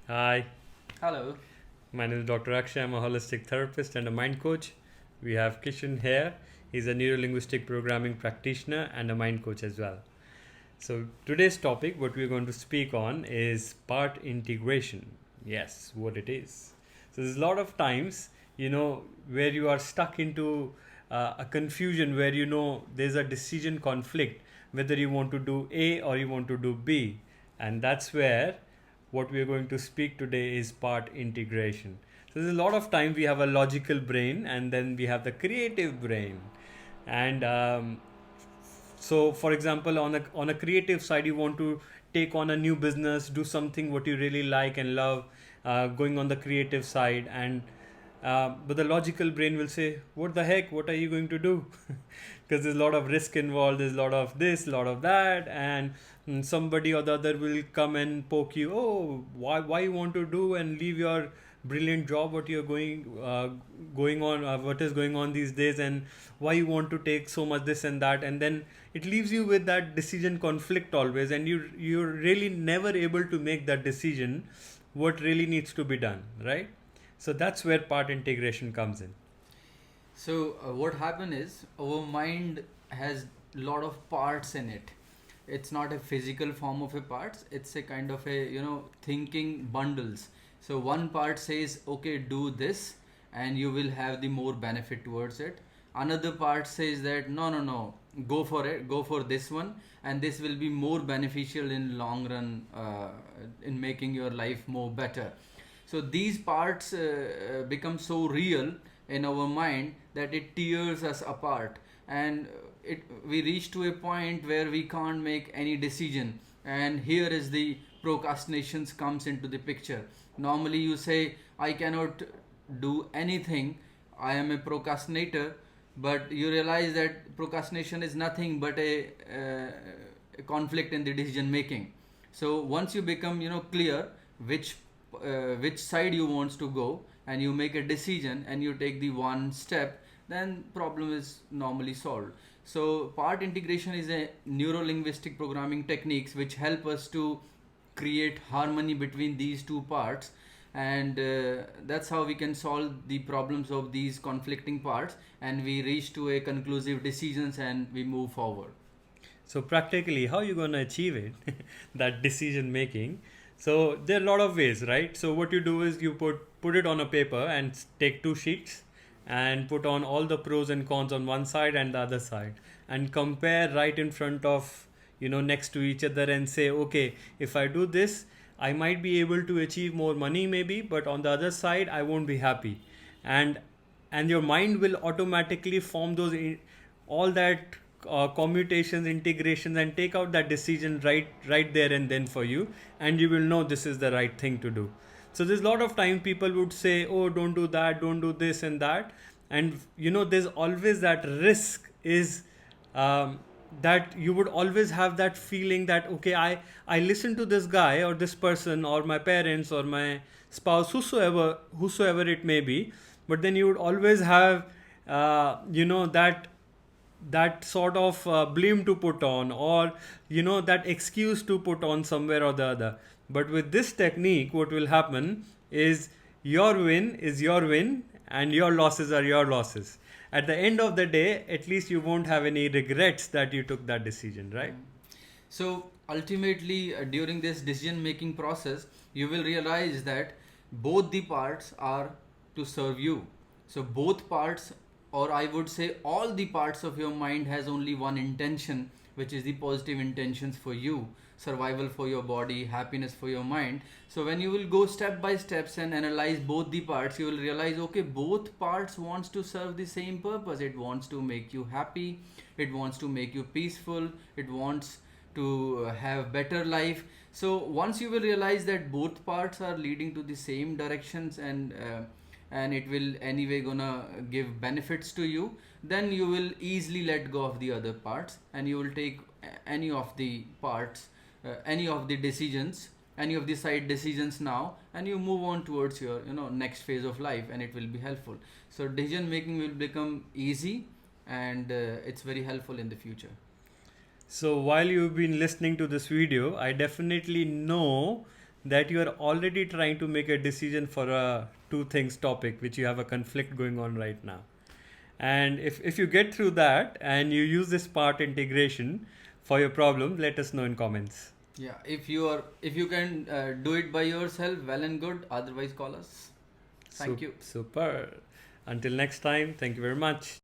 Hi, Hello. my name is Dr. Akshay. I'm a holistic therapist and a mind coach. We have Kishan here. He's a neuro-linguistic programming practitioner and a mind coach as well. So, today's topic, what we're going to speak on, is part integration. Yes, what it is. So, there's a lot of times, where you are stuck into a confusion where there's a decision conflict whether you want to do A or you want to do B. And that's where what we are going to speak today is part integration. So there's a lot of time we have a logical brain and then we have the creative brain. And so for example, on a creative side, you want to take on a new business, do something what you really like and love, going on the creative side. And but the logical brain will say, what the heck, what are you going to do? Because there's a lot of risk involved, there's a lot of this, a lot of that. And somebody or the other will come and poke you. Oh, why you want to do and leave your brilliant job, what you're going on, what is going on these days, and why you want to take so much this and that. And then it leaves you with that decision conflict always, and you're really never able to make that decision what really needs to be done, right? So that's where part integration comes in. So what happened is our mind has lot of parts in it. It's not a physical form of a parts. It's a kind of a thinking bundles. So one part says okay do this and you will have the more benefit towards it. Another part says that no go for it, go for this one, and this will be more beneficial in long run, in making your life more better. So these parts become so real in our mind that it tears us apart, and we reach to a point where we can't make any decision. And here is the procrastinations comes into the picture. Normally you say I cannot do anything, I am a procrastinator, but you realize that procrastination is nothing but a conflict in the decision making. So once you become clear which which side you wants to go, and you make a decision and you take the one step, then problem is normally solved. So part integration is a neuro linguistic programming techniques which help us to create harmony between these two parts, and that's how we can solve the problems of these conflicting parts, and we reach to a conclusive decisions and we move forward. So practically, how you gonna achieve it? That decision making. So there are a lot of ways, right? So what you do is you put it on a paper and take two sheets and put on all the pros and cons on one side and the other side, and compare right in front of, next to each other, and say, okay, if I do this, I might be able to achieve more money maybe, but on the other side I won't be happy. And and your mind will automatically form all that commutations, integrations, and take out that decision right there and then for you, and you will know this is the right thing to do. So there's a lot of time people would say, oh, don't do that, don't do this and that. And there's always that risk is, um, that you would always have that feeling that, okay, I listen to this guy or this person or my parents or my spouse, whosoever it may be. But then you would always have, that sort of blame to put on, or that excuse to put on somewhere or the other. But with this technique, what will happen is your win is your win and your losses are your losses. At the end of the day, at least you won't have any regrets that you took that decision, right? Mm. So ultimately, during this decision making process, you will realize that both the parts are to serve you. So both parts, or I would say all the parts of your mind has only one intention, which is the positive intentions for you, survival for your body, happiness for your mind. So when you will go step by steps and analyze both the parts, you will realize okay, both parts wants to serve the same purpose. It wants to make you happy, it wants to make you peaceful, it wants to have better life. So once you will realize that both parts are leading to the same directions, and it will anyway gonna give benefits to you, then you will easily let go of the other parts, and you will take any of the parts, any of the decisions, any of the side decisions now, and you move on towards your next phase of life, and it will be helpful. So decision making will become easy, and it's very helpful in the future. So while you've been listening to this video, I definitely know that you are already trying to make a decision for a two things topic which you have a conflict going on right now. And if you get through that and you use this part integration for your problem, let us know in comments. Yeah, if you can do it by yourself, well and good. Otherwise, call us. Thank you. Super. Until next time, thank you very much.